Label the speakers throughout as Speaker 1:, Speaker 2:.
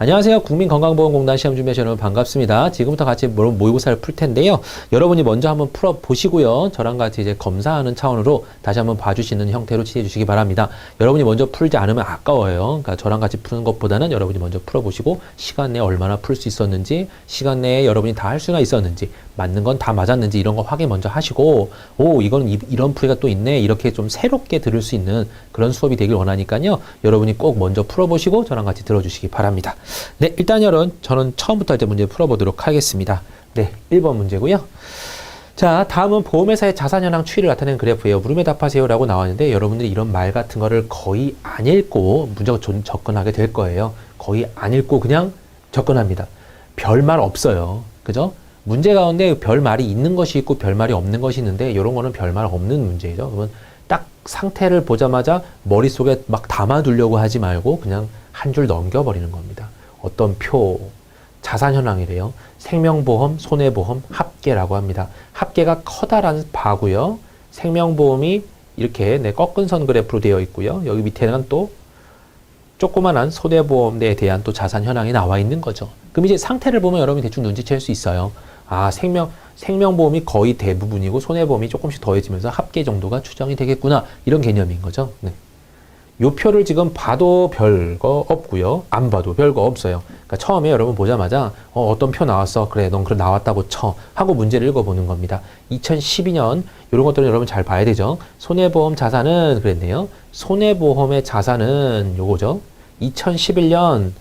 Speaker 1: 안녕하세요. 국민건강보험공단 시험 준비하신 여러분 반갑습니다. 지금부터 같이 모의고사를 풀 텐데요. 여러분이 먼저 한번 풀어보시고요. 저랑 같이 이제 검사하는 차원으로 다시 한번 봐주시는 형태로 치해 주시기 바랍니다. 여러분이 먼저 풀지 않으면 아까워요. 그러니까 저랑 같이 푸는 것보다는 여러분이 먼저 풀어보시고 시간 내에 얼마나 풀 수 있었는지, 시간 내에 여러분이 다 할 수가 있었는지, 맞는 건 다 맞았는지 이런 거 확인 먼저 하시고, 오, 이건 이런 풀이가 또 있네. 이렇게 좀 새롭게 들을 수 있는 그런 수업이 되길 원하니까요. 여러분이 꼭 먼저 풀어보시고 저랑 같이 들어주시기 바랍니다. 네, 일단 저는 처음부터 이제 문제 풀어보도록 하겠습니다. 네, 1번 문제고요. 자, 다음은 보험회사의 자산현황 추이를 나타낸 그래프예요. 물음에 답하세요 라고 나왔는데 여러분들이 이런 말 같은 거를 거의 안 읽고 문제가 접근하게 될 거예요. 거의 안 읽고 그냥 접근합니다. 별말 없어요. 그죠? 문제 가운데 별말이 있는 것이 있고 별말이 없는 것이 있는데 이런 거는 별말 없는 문제죠. 그러면 딱 상태를 보자마자 머릿속에 막 담아두려고 하지 말고 그냥 한 줄 넘겨버리는 겁니다. 어떤 표, 자산현황이래요. 생명보험, 손해보험, 합계라고 합니다. 합계가 커다란 바고요. 생명보험이 이렇게 꺾은 선 그래프로 되어 있고요. 여기 밑에는 또 조그만한 손해보험에 대한 또 자산현황이 나와 있는 거죠. 그럼 이제 상태를 보면 여러분이 대충 눈치챌 수 있어요. 아, 생명보험이 거의 대부분이고 손해보험이 조금씩 더해지면서 합계 정도가 추정이 되겠구나. 이런 개념인 거죠. 네. 요 표를 지금 봐도 별거 없고요. 안 봐도 별거 없어요. 그러니까 처음에 여러분 보자마자 어떤 표 나왔어. 그래, 넌 그래 나왔다고 쳐. 하고 문제를 읽어보는 겁니다. 2012년 이런 것들은 여러분 잘 봐야 되죠. 손해보험 자산은 그랬네요. 손해보험의 자산은 요거죠. 2011년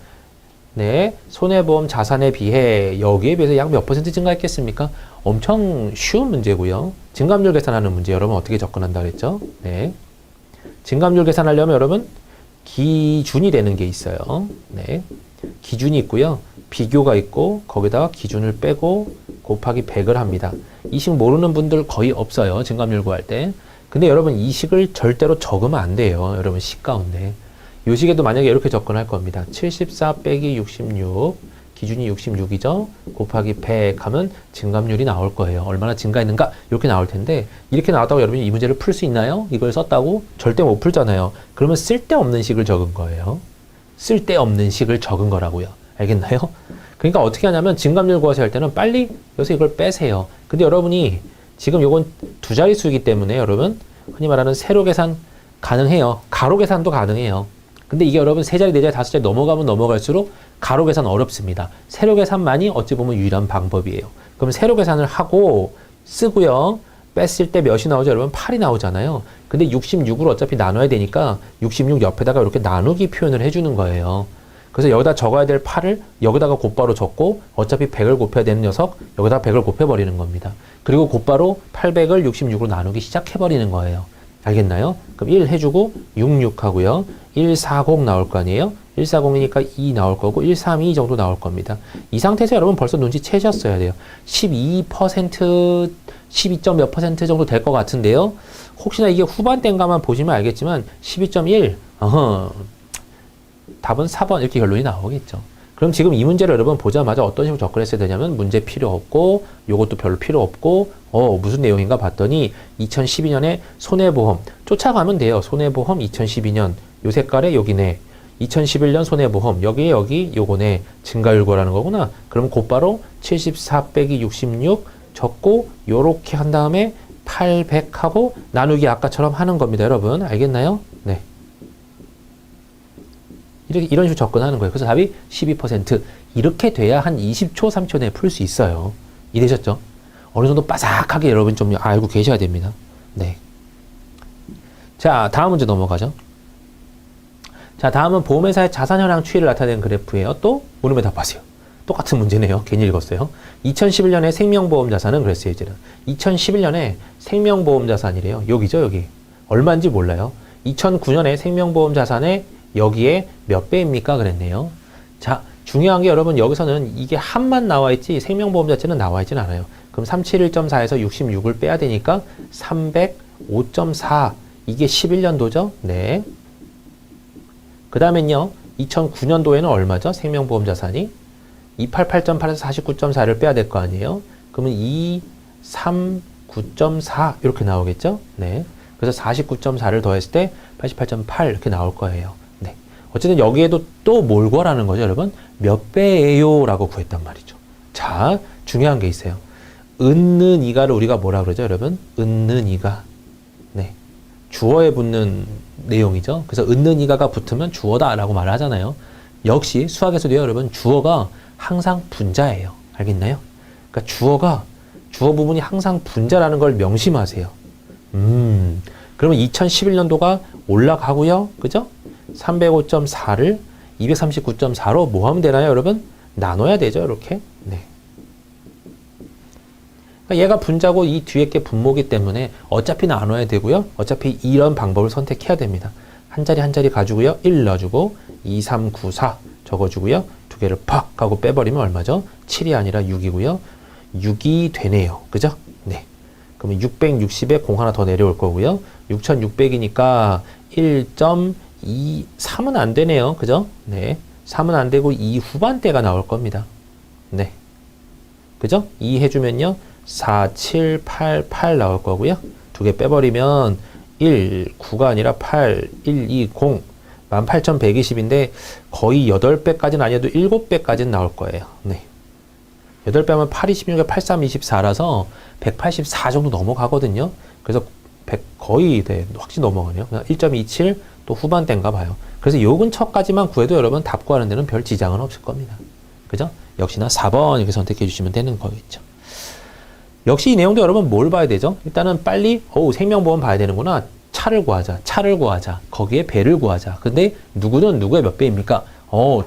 Speaker 1: 네, 손해보험 자산에 비해 여기에 비해서 약 몇 퍼센트 증가했겠습니까? 엄청 쉬운 문제고요. 증감률 계산하는 문제 여러분 어떻게 접근한다 그랬죠? 네. 증감률 계산하려면 여러분 기준이 되는 게 있어요. 네. 기준이 있고요. 비교가 있고 거기다가 기준을 빼고 곱하기 100을 합니다. 이 식 모르는 분들 거의 없어요. 증감률 구할 때. 근데 여러분 이 식을 절대로 적으면 안 돼요. 여러분 식 가운데. 이 식에도 만약에 이렇게 접근할 겁니다. 74 빼기 66 기준이 66이죠. 곱하기 100 하면 증감률이 나올 거예요. 얼마나 증가했는가 이렇게 나올 텐데 이렇게 나왔다고 여러분이 이 문제를 풀 수 있나요? 이걸 썼다고? 절대 못 풀잖아요. 그러면 쓸데없는 식을 적은 거예요. 쓸데없는 식을 적은 거라고요. 알겠나요? 그러니까 어떻게 하냐면 증감률 구하세요 할 때는 빨리 여기서 이걸 빼세요. 근데 여러분이 지금 요건 두 자릿수이기 때문에 여러분 흔히 말하는 세로 계산 가능해요. 가로 계산도 가능해요. 근데 이게 여러분 세 자리, 네 자리, 다섯 자리 넘어가면 넘어갈수록 가로 계산 어렵습니다. 세로 계산만이 어찌 보면 유일한 방법이에요. 그럼 세로 계산을 하고 쓰고요. 뺐을 때 몇이 나오죠? 여러분 8이 나오잖아요. 근데 66으로 어차피 나눠야 되니까 66 옆에다가 이렇게 나누기 표현을 해주는 거예요. 그래서 여기다 적어야 될 8을 여기다가 곧바로 적고 어차피 100을 곱해야 되는 녀석 여기다 100을 곱해버리는 겁니다. 그리고 곧바로 800을 66으로 나누기 시작해버리는 거예요. 알겠나요? 그럼 1 해주고 66 하고요. 140 나올 거 아니에요? 140이니까 2 나올 거고 132 정도 나올 겁니다. 이 상태에서 여러분 벌써 눈치채셨어야 돼요. 12%, 12점 몇 퍼센트 정도 될 것 같은데요. 혹시나 이게 후반대인가만 보시면 알겠지만 12.1 답은 4번 이렇게 결론이 나오겠죠. 그럼 지금 이 문제를 여러분 보자마자 어떤 식으로 접근했어야 되냐면 문제 필요 없고 요것도 별로 필요 없고 무슨 내용인가 봤더니 2012년에 손해보험 쫓아가면 돼요. 손해보험 2012년 요 색깔에 여기네. 2011년 손해보험 여기 요거네. 증가율 구하라는 거구나. 그럼 곧바로 74 빼기 66 적고 요렇게 한 다음에 800하고 나누기 아까처럼 하는 겁니다. 여러분 알겠나요? 네. 이런 식으로 접근하는 거예요. 그래서 답이 12%. 이렇게 돼야 한 20초, 3초 내에 풀 수 있어요. 이해되셨죠? 어느 정도 빠삭하게 여러분 좀 알고 계셔야 됩니다. 네. 자, 다음 문제 넘어가죠. 자, 다음은 보험회사의 자산현황 추이를 나타낸 그래프예요. 또 물음에 답하세요. 똑같은 문제네요. 괜히 읽었어요. 2011년에 생명보험 자산은 그랬어요, 이제는. 2011년에 생명보험 자산이래요. 여기죠, 여기. 얼마인지 몰라요. 2009년에 생명보험 자산에 여기에 몇 배입니까? 그랬네요. 자, 중요한 게 여러분 여기서는 이게 한만 나와 있지 생명보험 자체는 나와 있진 않아요. 그럼 371.4에서 66을 빼야 되니까 305.4 이게 11년도죠? 네. 그 다음엔요. 2009년도에는 얼마죠? 생명보험 자산이 288.8에서 49.4를 빼야 될 거 아니에요? 그러면 239.4 이렇게 나오겠죠? 네. 그래서 49.4를 더했을 때 88.8 이렇게 나올 거예요. 네. 어쨌든 여기에도 또 뭘 구하라는 거죠, 여러분? 몇 배예요? 라고 구했단 말이죠. 자, 중요한 게 있어요. 은는 이가를 우리가 뭐라 그러죠, 여러분? 은는 이가. 네. 주어에 붙는 내용이죠. 그래서 은는 이가가 붙으면 주어다 라고 말을 하잖아요. 역시 수학에서도요, 여러분, 주어가 항상 분자예요. 알겠나요? 그러니까 주어 부분이 항상 분자라는 걸 명심하세요. 그러면 2011년도가 올라가고요. 그죠? 305.4를 239.4로 뭐 하면 되나요, 여러분? 나눠야 되죠, 이렇게. 네. 그러니까 얘가 분자고 이 뒤에 게 분모기 때문에 어차피 나눠야 되고요. 어차피 이런 방법을 선택해야 됩니다. 한 자리 한 자리 가지고요. 1 넣어주고 2, 3, 9, 4 적어주고요. 두 개를 팍 하고 빼버리면 얼마죠? 7이 아니라 6이고요. 6이 되네요. 그죠? 네. 그러면 660에 공 하나 더 내려올 거고요. 6600이니까 1.2, 3은 안 되네요. 그죠? 네. 3은 안 되고 2 후반대가 나올 겁니다. 네. 그죠? 2 해주면요. 4, 7, 8, 8 나올 거고요. 두 개 빼버리면 1, 9가 아니라 8, 1, 2, 0. 18,120인데 거의 8배까지는 아니어도 7배까지는 나올 거예요. 네. 8배하면 8, 26에 83, 24라서 184 정도 넘어가거든요. 그래서 100 거의 네, 확실히 넘어가네요. 1.27 또 후반대인가 봐요. 그래서 요 근처까지만 구해도 여러분 답 구하는 데는 별 지장은 없을 겁니다. 그죠? 역시나 4번 이렇게 선택해 주시면 되는 거겠죠. 역시 이 내용도 여러분 뭘 봐야 되죠? 일단은 빨리 생명보험 봐야 되는구나. 차를 구하자. 거기에 배를 구하자. 근데 누구는 누구의 몇 배입니까?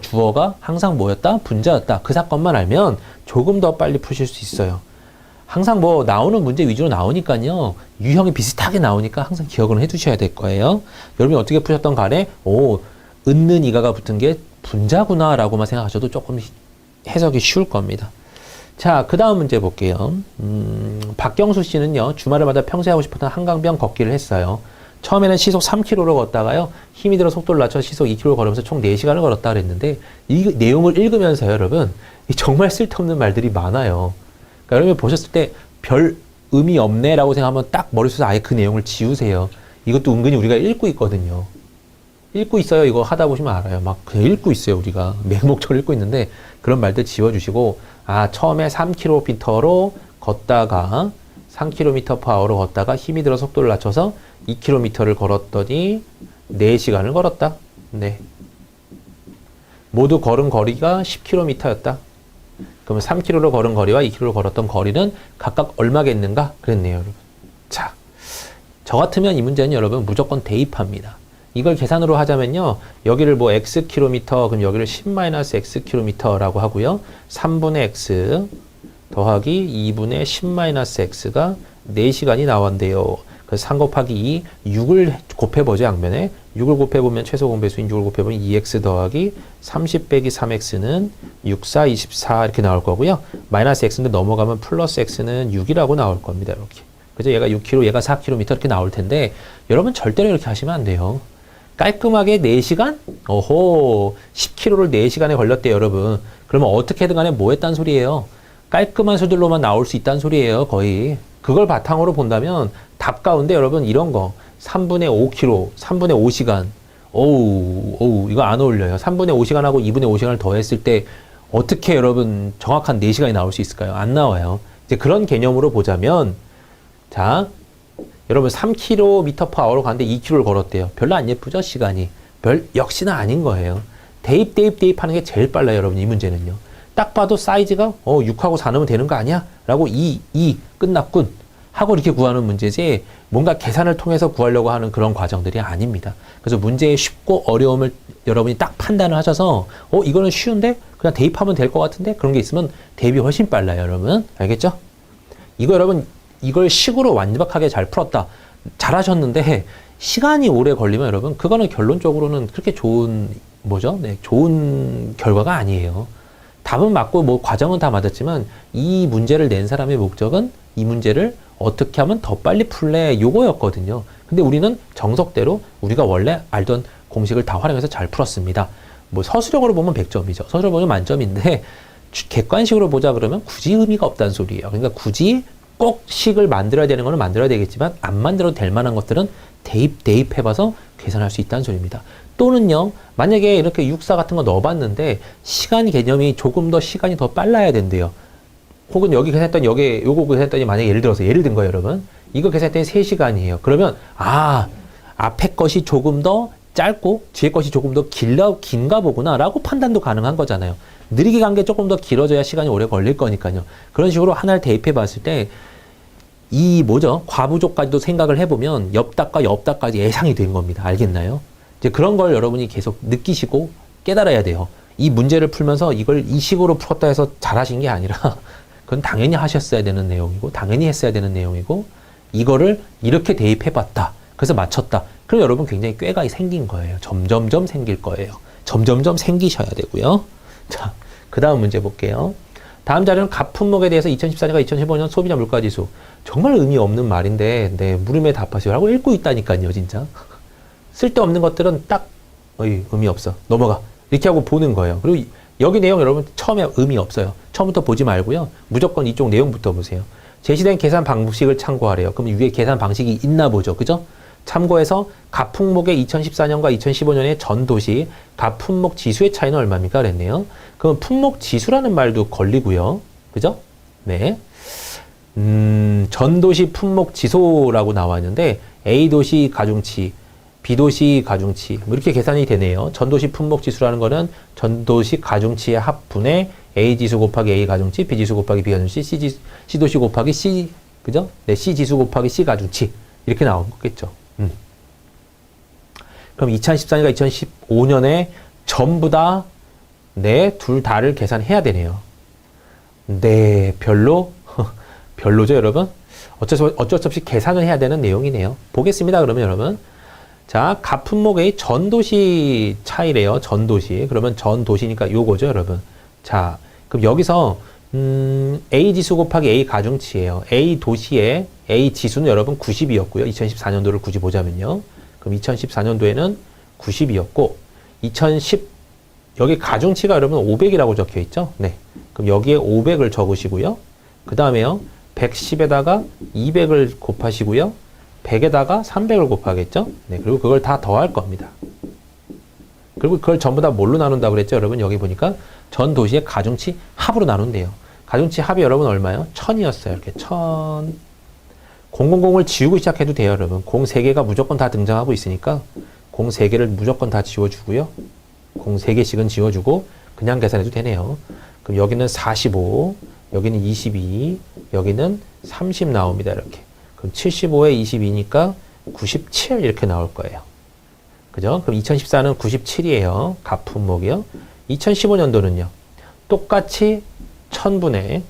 Speaker 1: 주어가 항상 뭐였다? 분자였다. 그 사건만 알면 조금 더 빨리 푸실 수 있어요. 항상 뭐 나오는 문제 위주로 나오니까요. 유형이 비슷하게 나오니까 항상 기억을 해두셔야 될 거예요. 여러분이 어떻게 푸셨던 간에 은는 이가가 붙은 게 분자구나 라고만 생각하셔도 조금 해석이 쉬울 겁니다. 자, 그 다음 문제 볼게요. 박경수 씨는요, 주말마다 평소에 하고 싶었던 한강변 걷기를 했어요. 처음에는 시속 3km로 걷다가요, 힘이 들어 속도를 낮춰 시속 2km 걸으면서 총 4시간을 걸었다 그랬는데, 이 내용을 읽으면서요, 여러분, 정말 쓸데없는 말들이 많아요. 그러니까 여러분 보셨을 때 별 의미 없네라고 생각하면 딱 머릿속에 아예 그 내용을 지우세요. 이것도 은근히 우리가 읽고 있거든요. 읽고 있어요. 이거 하다 보시면 알아요. 막 그냥 읽고 있어요. 우리가 맹목적으로 읽고 있는데 그런 말들 지워주시고, 처음에 3km로 걷다가 3km/h로 걷다가 힘이 들어 속도를 낮춰서 2km를 걸었더니 4시간을 걸었다. 네. 모두 걸은 거리가 10km였다. 그러면 3km로 걸은 거리와 2km로 걸었던 거리는 각각 얼마겠는가? 그랬네요, 여러분. 자, 저 같으면 이 문제는 여러분 무조건 대입합니다. 이걸 계산으로 하자면요, 여기를 뭐 xkm, 그럼 여기를 10-xkm라고 하고요. 3분의 x 더하기 2분의 10-x가 4시간이 나왔대요. 그래서 3 곱하기 2, 6을 곱해보죠, 양면에. 6을 곱해보면 최소 공배수인 6을 곱해보면 2x 더하기 30 빼기 3x는 6, 4, 24 이렇게 나올 거고요. 마이너스 x인데 넘어가면 플러스 x는 6이라고 나올 겁니다, 이렇게. 그죠? 얘가 6km, 얘가 4km 이렇게 나올 텐데, 여러분 절대로 이렇게 하시면 안 돼요. 깔끔하게 4시간? 10km를 4시간에 걸렸대요, 여러분. 그러면 어떻게든 간에 뭐 했단 소리예요? 깔끔한 수들로만 나올 수 있다는 소리예요, 거의. 그걸 바탕으로 본다면 답 가운데 여러분 이런 거 3분의 5km, 3분의 5시간 이거 안 어울려요. 3분의 5시간하고 2분의 5시간을 더했을 때 어떻게 여러분 정확한 4시간이 나올 수 있을까요? 안 나와요. 이제 그런 개념으로 보자면, 자, 여러분 3km/h로 가는데 2km를 걸었대요. 별로 안 예쁘죠? 시간이. 역시나 아닌 거예요. 대입하는 게 제일 빨라요, 여러분. 이 문제는요. 딱 봐도 사이즈가 6하고 4 넣으면 되는 거 아니야? 라고 2 끝났군 하고 이렇게 구하는 문제지, 뭔가 계산을 통해서 구하려고 하는 그런 과정들이 아닙니다. 그래서 문제의 쉽고 어려움을 여러분이 딱 판단을 하셔서 이거는 쉬운데? 그냥 대입하면 될 것 같은데? 그런 게 있으면 대입이 훨씬 빨라요, 여러분. 알겠죠? 이거 여러분, 이걸 식으로 완벽하게 잘 풀었다. 잘하셨는데 시간이 오래 걸리면 여러분, 그거는 결론적으로는 그렇게 좋은 좋은 결과가 아니에요. 답은 맞고 뭐 과정은 다 맞았지만 이 문제를 낸 사람의 목적은 이 문제를 어떻게 하면 더 빨리 풀래, 요거였거든요. 근데 우리는 정석대로 우리가 원래 알던 공식을 다 활용해서 잘 풀었습니다. 뭐 서술형으로 보면 100점이죠. 서술형으로 보면 만점인데 객관식으로 보자 그러면 굳이 의미가 없다는 소리예요. 그러니까 굳이 꼭 식을 만들어야 되는 거는 만들어야 되겠지만 안 만들어도 될 만한 것들은 대입해봐서 계산할 수 있다는 소리입니다. 또는요, 만약에 이렇게 육사 같은 거 넣어봤는데 시간 개념이 조금 더 시간이 더 빨라야 된대요. 혹은 여기 계산했더니 여기 요거 계산했더니 만약에 예를 들어서 예를 든 거예요, 여러분. 이거 계산했더니 3시간이에요. 그러면 앞에 것이 조금 더 짧고 뒤에 것이 조금 더 긴가 보구나 라고 판단도 가능한 거잖아요. 느리게 간 게 조금 더 길어져야 시간이 오래 걸릴 거니까요. 그런 식으로 하나를 대입해 봤을 때 과부족까지도 생각을 해보면 옆답과 옆답까지 예상이 된 겁니다. 알겠나요? 이제 그런 걸 여러분이 계속 느끼시고 깨달아야 돼요. 이 문제를 풀면서 이걸 이 식으로 풀었다 해서 잘하신 게 아니라 그건 당연히 하셨어야 되는 내용이고 당연히 했어야 되는 내용이고 이거를 이렇게 대입해봤다. 그래서 맞췄다. 그럼 여러분 굉장히 꾀가 생긴 거예요. 점점점 생길 거예요. 점점점 생기셔야 되고요. 자, 그 다음 문제 볼게요. 다음 자료는 값품목에 대해서 2014년과 2015년 소비자 물가지수. 정말 의미 없는 말인데 물음에 답하세요 라고 읽고 있다니까요. 진짜. 쓸데없는 것들은 딱 의미 없어. 넘어가. 이렇게 하고 보는 거예요. 그리고 여기 내용 여러분 처음에 의미 없어요. 처음부터 보지 말고요. 무조건 이쪽 내용부터 보세요. 제시된 계산 방식을 참고하래요. 그럼 위에 계산 방식이 있나 보죠. 그죠? 참고해서 값품목의 2014년과 2015년의 전도시 값품목 지수의 차이는 얼마입니까? 그랬네요. 그럼 품목 지수라는 말도 걸리고요. 그죠? 네. 전도시 품목 지소라고 나와 있는데 A도시 가중치, B도시 가중치 뭐 이렇게 계산이 되네요. 전도시 품목 지수라는 거는 전도시 가중치의 합분에 A지수 곱하기 A 가중치, B지수 곱하기 B 가중치, C도시 곱하기 C, 그죠? 네, C지수 곱하기 C 가중치 이렇게 나온 거겠죠. 그럼 2014년과 2015년에 전부 다 둘 다를 계산해야 되네요. 네, 별로죠, 여러분? 어쩔 수 없이 계산을 해야 되는 내용이네요. 보겠습니다, 그러면 여러분. 자, 값품목의 전도시 차이래요. 전도시. 그러면 전도시니까 요거죠, 여러분. 자, 그럼 여기서 A 지수 곱하기 A 가중치예요. A 도시의 A 지수는 여러분 90이었고요. 2014년도를 굳이 보자면요. 그럼 2014년도에는 90이었고 여기 가중치가 여러분 500이라고 적혀 있죠? 네. 그럼 여기에 500을 적으시고요. 그 다음에요. 110에다가 200을 곱하시고요. 100에다가 300을 곱하겠죠? 네. 그리고 그걸 다 더할 겁니다. 그리고 그걸 전부 다 뭘로 나눈다고 그랬죠? 여러분 여기 보니까 전 도시의 가중치 합으로 나눈대요. 가중치 합이 여러분 얼마요? 1000이었어요. 이렇게 1000. 000을 지우고 시작해도 돼요, 여러분. 0 3개가 무조건 다 등장하고 있으니까 0 3개를 무조건 다 지워주고요. 0 3개씩은 지워주고 그냥 계산해도 되네요. 그럼 여기는 45, 여기는 22, 여기는 30 나옵니다. 이렇게. 그럼 75에 22니까 97 이렇게 나올 거예요. 그죠? 그럼 2014는 97이에요. 값품목이요. 2015년도는요. 똑같이 1000분의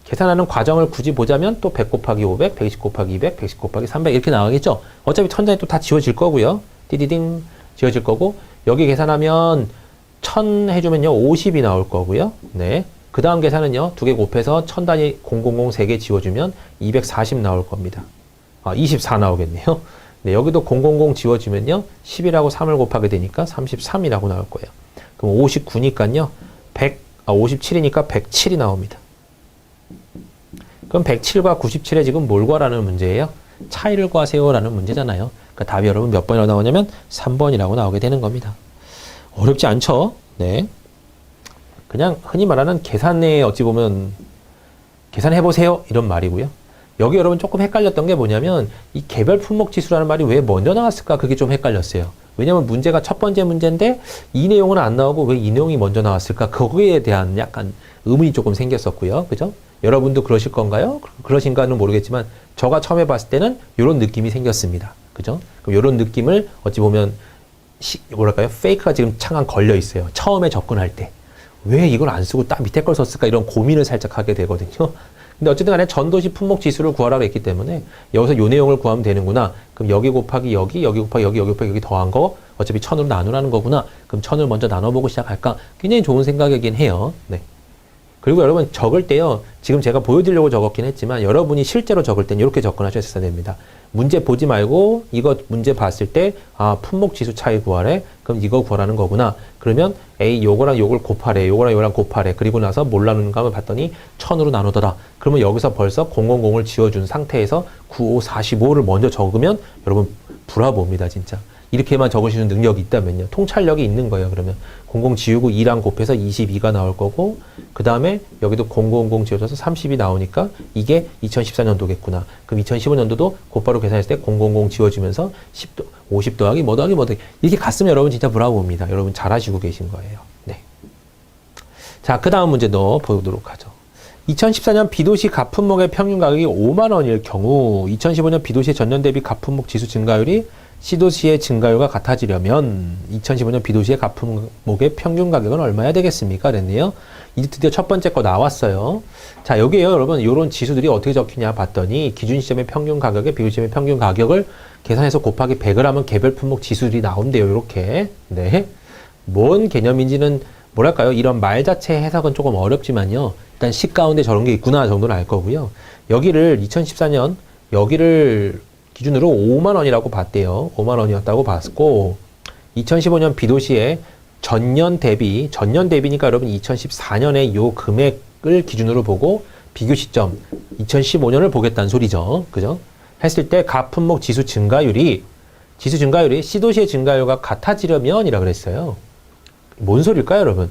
Speaker 1: 계산하는 과정을 굳이 보자면 또 100 곱하기 500, 120 곱하기 200, 110 곱하기 300 이렇게 나가겠죠? 어차피 천장이 또 다 지워질 거고요. 띠디딩 지워질 거고 여기 계산하면 1000 해주면요. 50이 나올 거고요. 네. 그 다음 계산은요. 2개 곱해서 1000 단위 000 3개 지워주면 240 나올 겁니다. 24 나오겠네요. 네, 여기도 000 지워주면요. 10이라고 3을 곱하게 되니까 33이라고 나올 거예요. 그럼 59니까요. 57이니까 107이 나옵니다. 그럼 107과 97에 지금 뭘 구하라는 문제예요? 차이를 구하세요라는 문제잖아요. 그러니까 답이 여러분 몇 번이라고 나오냐면 3번이라고 나오게 되는 겁니다. 어렵지 않죠? 네. 그냥 흔히 말하는 계산에 어찌 보면 계산해보세요 이런 말이고요. 여기 여러분 조금 헷갈렸던 게 뭐냐면 이 개별 품목 지수라는 말이 왜 먼저 나왔을까 그게 좀 헷갈렸어요. 왜냐면 문제가 첫 번째 문제인데 이 내용은 안 나오고 왜 이 내용이 먼저 나왔을까 거기에 대한 약간 의문이 조금 생겼었고요. 그죠? 여러분도 그러실 건가요? 그러신가는 모르겠지만 저가 처음에 봤을 때는 이런 느낌이 생겼습니다. 그죠? 그럼 이런 느낌을 어찌 보면 뭐랄까요? 페이크가 지금 창안 걸려 있어요. 처음에 접근할 때. 왜 이걸 안 쓰고 딱 밑에 걸 썼을까 이런 고민을 살짝 하게 되거든요. 근데 어쨌든 간에 전도시 품목 지수를 구하라고 했기 때문에 여기서 이 내용을 구하면 되는구나. 그럼 여기 곱하기 여기, 여기 곱하기 여기, 여기 곱하기 여기 더한 거 어차피 1000으로 나누라는 거구나. 그럼 1000을 먼저 나눠보고 시작할까? 굉장히 좋은 생각이긴 해요. 네. 그리고 여러분 적을 때요. 지금 제가 보여드리려고 적었긴 했지만 여러분이 실제로 적을 땐 이렇게 접근하셨어야 됩니다. 문제 보지 말고 이거 문제 봤을 때 품목 지수 차이 구하래. 그럼 이거 구하라는 거구나. 그러면 A 요거랑 요걸 곱하래. 요거랑 요거랑 곱하래. 그리고 나서 뭘 나누는가 하면 봤더니 1000으로 나누더라. 그러면 여기서 벌써 000을 지워준 상태에서 95, 45를 먼저 적으면 여러분 브라보입니다. 진짜. 이렇게만 적으시는 능력이 있다면요. 통찰력이 있는 거예요. 그러면 00 지우고 2랑 곱해서 22가 나올 거고, 그 다음에 여기도 000 지워져서 30이 나오니까 이게 2014년도겠구나. 그럼 2015년도도 곧바로 계산했을 때 000 지워지면서 50 더하기 뭐 더하기 뭐 더하기 이렇게 갔으면 여러분 진짜 브라보입니다. 여러분 잘하시고 계신 거예요. 네. 자, 그 다음 문제도 보도록 하죠. 2014년 B도시 가품목의 평균 가격이 5만 원일 경우 2015년 B도시의 전년 대비 가품목 지수 증가율이 C도시의 증가율과 같아지려면 2015년 B도시의 가품목의 평균 가격은 얼마야 되겠습니까? 그랬네요. 이제 드디어 첫 번째 거 나왔어요. 자, 여기에요, 여러분. 이런 지수들이 어떻게 적히냐 봤더니 기준 시점의 평균 가격에 비교 시점의 평균 가격을 계산해서 곱하기 100을 하면 개별 품목 지수들이 나온대요. 이렇게. 네. 뭔 개념인지는 뭐랄까요? 이런 말 자체 해석은 조금 어렵지만요. 일단 식 가운데 저런 게 있구나 정도는 알 거고요. 여기를 2014년 여기를 기준으로 5만 원이라고 봤대요. 5만 원이었다고 봤고 2015년 B도시의 전년 대비니까 여러분 2014년에 요 금액을 기준으로 보고 비교 시점 2015년을 보겠다는 소리죠. 그죠? 했을 때 가품목 지수 증가율이 C도시의 증가율과 같아지려면이라 그랬어요. 뭔 소리일까요, 여러분?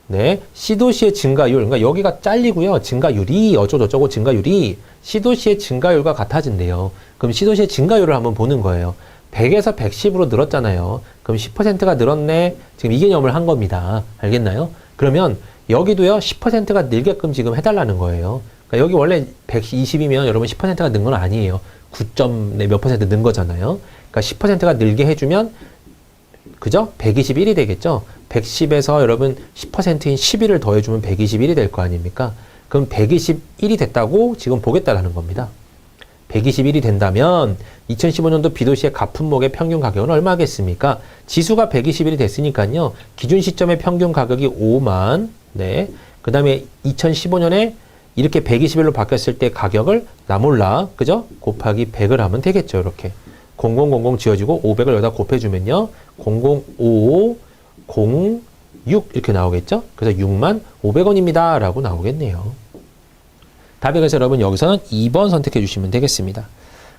Speaker 1: 네, C도시의 증가율, 그러니까 여기가 잘리고요. 증가율이 어쩌고저쩌고 증가율이 C도시의 증가율과 같아진대요. 그럼 C도시의 증가율을 한번 보는 거예요. 100에서 110으로 늘었잖아요. 그럼 10%가 늘었네. 지금 이 개념을 한 겁니다. 알겠나요? 그러면 여기도요, 10%가 늘게끔 지금 해달라는 거예요. 그러니까 여기 원래 120이면 여러분 10%가 는 건 아니에요. 9점 몇 퍼센트 는 거잖아요. 그러니까 10%가 늘게 해주면 그죠? 121이 되겠죠? 110에서 여러분 10%인 11을 더해주면 121이 될 거 아닙니까? 그럼 121이 됐다고 지금 보겠다라는 겁니다. 121이 된다면 2015년도 B도시의 가품목의 평균 가격은 얼마겠습니까? 지수가 121이 됐으니까요. 기준 시점의 평균 가격이 5만, 네. 그 다음에 2015년에 이렇게 121로 바뀌었을 때 가격을 나몰라, 그죠? 곱하기 100을 하면 되겠죠, 이렇게. 0000 지어지고 500을 여기다 곱해주면요. 00506 이렇게 나오겠죠? 그래서 6만 500원입니다. 라고 나오겠네요. 답이 그래서 여러분 여기서는 2번 선택해 주시면 되겠습니다.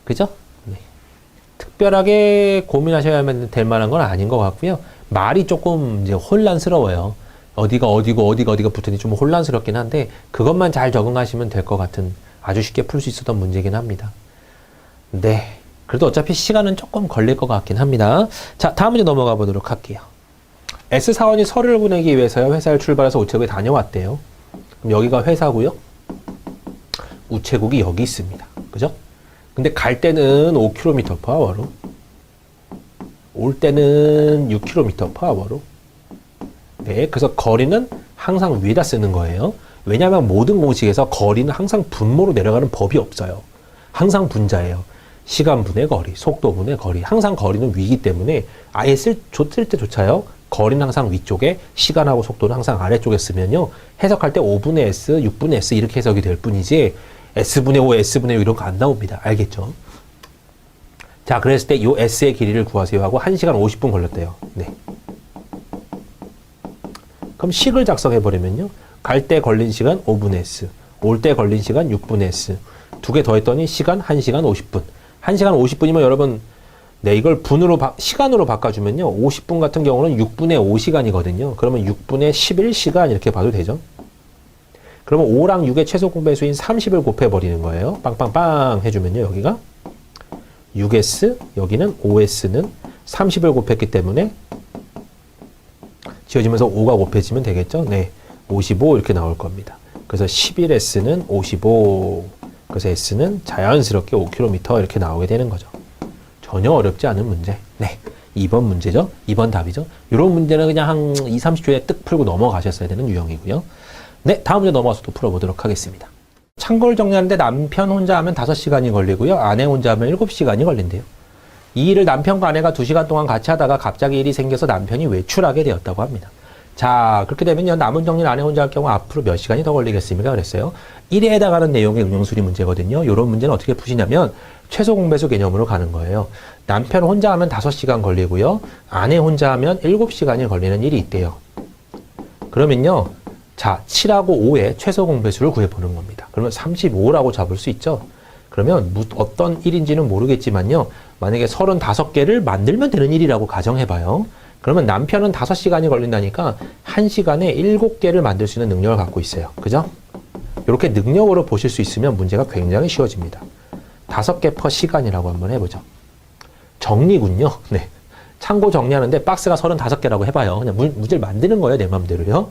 Speaker 1: 그죠? 네. 특별하게 고민하셔야만 될 만한 건 아닌 것 같고요. 말이 조금 이제 혼란스러워요. 어디가 어디고 어디가 붙으니 좀 혼란스럽긴 한데 그것만 잘 적응하시면 될 것 같은 아주 쉽게 풀 수 있었던 문제긴 합니다. 네. 그래도 어차피 시간은 조금 걸릴 것 같긴 합니다. 자, 다음 문제 넘어가 보도록 할게요. S사원이 서류를 보내기 위해서요. 회사를 출발해서 우체국에 다녀왔대요. 그럼 여기가 회사고요. 우체국이 여기 있습니다. 그죠? 근데 갈 때는 5km/h로 올 때는 6km/h로 네, 그래서 거리는 항상 위에다 쓰는 거예요. 왜냐하면 모든 공식에서 거리는 항상 분모로 내려가는 법이 없어요. 항상 분자예요. 시간분의 거리, 속도분의 거리. 항상 거리는 위이기 때문에 아예 쓸 때조차요. 거리는 항상 위쪽에, 시간하고 속도는 항상 아래쪽에 쓰면요. 해석할 때 5분의 S, 6분의 S 이렇게 해석이 될 뿐이지 S분의 5, S분의 5 이런 거 안 나옵니다. 알겠죠? 자, 그랬을 때 이 S의 길이를 구하세요 하고 1시간 50분 걸렸대요. 네. 그럼 식을 작성해버리면요. 갈 때 걸린 시간 5분의 S, 올 때 걸린 시간 6분의 S. 두 개 더했더니 시간 1시간 50분. 1시간 50분이면 여러분, 네, 이걸 시간으로 바꿔주면요. 50분 같은 경우는 6분의 5시간이거든요. 그러면 6분의 11시간 이렇게 봐도 되죠. 그러면 5랑 6의 최소 공배수인 30을 곱해버리는 거예요. 빵빵빵 해주면요. 여기가 6S, 여기는 5S는 30을 곱했기 때문에 지워지면서 5가 곱해지면 되겠죠. 네, 55 이렇게 나올 겁니다. 그래서 11S는 55, 그래서 S는 자연스럽게 5km 이렇게 나오게 되는 거죠. 전혀 어렵지 않은 문제. 네, 2번 문제죠. 2번 답이죠. 이런 문제는 그냥 한 2, 30초에 뜩 풀고 넘어가셨어야 되는 유형이고요. 네, 다음 문제 넘어가서 또 풀어보도록 하겠습니다. 창고를 정리하는데 남편 혼자 하면 5시간이 걸리고요. 아내 혼자 하면 7시간이 걸린대요. 이 일을 남편과 아내가 2시간 동안 같이 하다가 갑자기 일이 생겨서 남편이 외출하게 되었다고 합니다. 자, 그렇게 되면요. 남은 정리를 아내 혼자 할 경우 앞으로 몇 시간이 더 걸리겠습니까? 그랬어요. 1에 해당하는 내용의 응용수리 문제거든요. 이런 문제는 어떻게 푸시냐면 최소 공배수 개념으로 가는 거예요. 남편 혼자 하면 5시간 걸리고요. 아내 혼자 하면 7시간이 걸리는 일이 있대요. 그러면요. 자, 7하고 5의 최소 공배수를 구해보는 겁니다. 그러면 35라고 잡을 수 있죠. 그러면 어떤 일인지는 모르겠지만요. 만약에 35개를 만들면 되는 일이라고 가정해봐요. 그러면 남편은 5시간이 걸린다니까 1시간에 7개를 만들 수 있는 능력을 갖고 있어요. 그죠? 이렇게 능력으로 보실 수 있으면 문제가 굉장히 쉬워집니다. 5개 퍼 시간이라고 한번 해보죠. 정리군요. 네. 창고 정리하는데 박스가 35개라고 해봐요. 그냥 문제를 만드는 거예요. 내 마음대로요.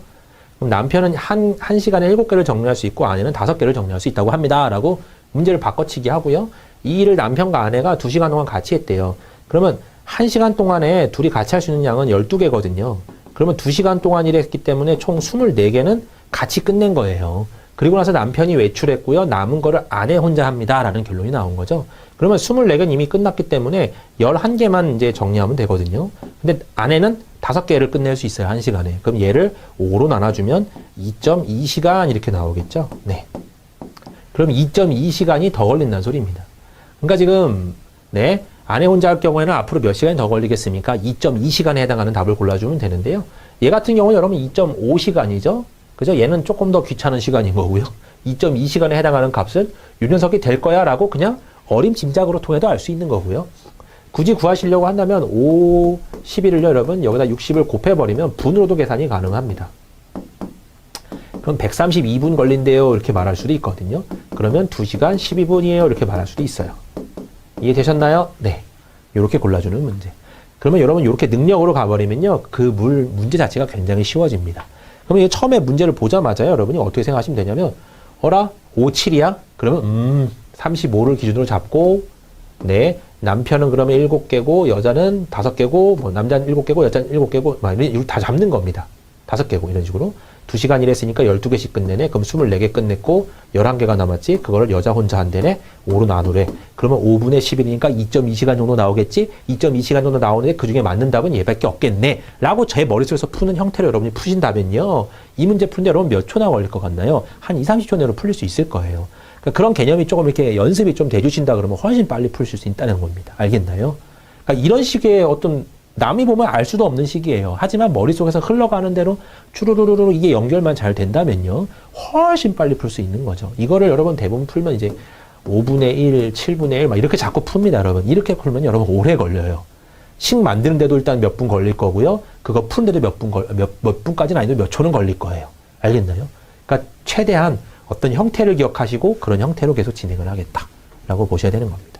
Speaker 1: 그럼 남편은 한 시간에 7개를 정리할 수 있고 아내는 5개를 정리할 수 있다고 합니다. 라고 문제를 바꿔치기 하고요. 이 일을 남편과 아내가 2시간 동안 같이 했대요. 그러면 1시간 동안에 둘이 같이 할 수 있는 양은 12개거든요. 그러면 2시간 동안 일했기 때문에 총 24개는 같이 끝낸 거예요. 그리고 나서 남편이 외출했고요. 남은 거를 아내 혼자 합니다. 라는 결론이 나온 거죠. 그러면 24개는 이미 끝났기 때문에 11개만 이제 정리하면 되거든요. 근데 아내는 5개를 끝낼 수 있어요. 1시간에. 그럼 얘를 5로 나눠주면 2.2시간 이렇게 나오겠죠. 네. 그럼 2.2시간이 더 걸린다는 소리입니다. 그러니까 지금 네, 아내 혼자 할 경우에는 앞으로 몇 시간이 더 걸리겠습니까? 2.2시간에 해당하는 답을 골라주면 되는데요. 얘 같은 경우는 여러분 2.5시간이죠. 그죠? 얘는 조금 더 귀찮은 시간인 거고요. 2.2시간에 해당하는 값은 이 녀석이 될 거야 라고 그냥 어림짐작으로 통해도 알 수 있는 거고요. 굳이 구하시려고 한다면 5, 11을 여러분 여기다 60을 곱해버리면 분으로도 계산이 가능합니다. 그럼 132분 걸린대요 이렇게 말할 수도 있거든요. 그러면 2시간 12분이에요 이렇게 말할 수도 있어요. 이해되셨나요? 네. 이렇게 골라주는 문제. 그러면 여러분 이렇게 능력으로 가버리면요. 그 문제 자체가 굉장히 쉬워집니다. 그러면 이게 처음에 문제를 보자마자 여러분이 어떻게 생각하시면 되냐면 어라? 5, 7이야? 그러면 35를 기준으로 잡고 네. 남편은 그러면 7개고 여자는 5개고 뭐 남자는 7개고 여자는 7개고 막 이거 다 잡는 겁니다. 5개고 이런 식으로 2시간 일했으니까 12개씩 끝내네. 그럼 24개 끝냈고 11개가 남았지. 그거를 여자 혼자 한대네. 5로 나누래. 그러면 5분의 10이니까 2.2시간 정도 나오겠지. 2.2시간 정도 나오는데 그중에 맞는 답은 얘밖에 없겠네. 라고 제 머릿속에서 푸는 형태로 여러분이 푸신다면요. 이 문제 푸는데 여러분 몇 초나 걸릴 것 같나요? 한 2, 30초 내로 풀릴 수 있을 거예요. 그러니까 그런 개념이 조금 이렇게 연습이 좀 돼주신다 그러면 훨씬 빨리 풀 수 있다는 겁니다. 알겠나요? 그러니까 이런 식의 어떤 남이 보면 알 수도 없는 식이에요. 하지만 머릿속에서 흘러가는 대로 추루루루루 이게 연결만 잘 된다면요. 훨씬 빨리 풀 수 있는 거죠. 이거를 여러분 대부분 풀면 이제 5분의 1, 7분의 1 막 이렇게 자꾸 풉니다. 여러분. 이렇게 풀면 여러분 오래 걸려요. 식 만드는데도 일단 몇 분 걸릴 거고요. 그거 푸는데도 몇 분까지는 아니도 몇 초는 걸릴 거예요. 알겠나요? 그러니까 최대한 어떤 형태를 기억하시고 그런 형태로 계속 진행을 하겠다라고 보셔야 되는 겁니다.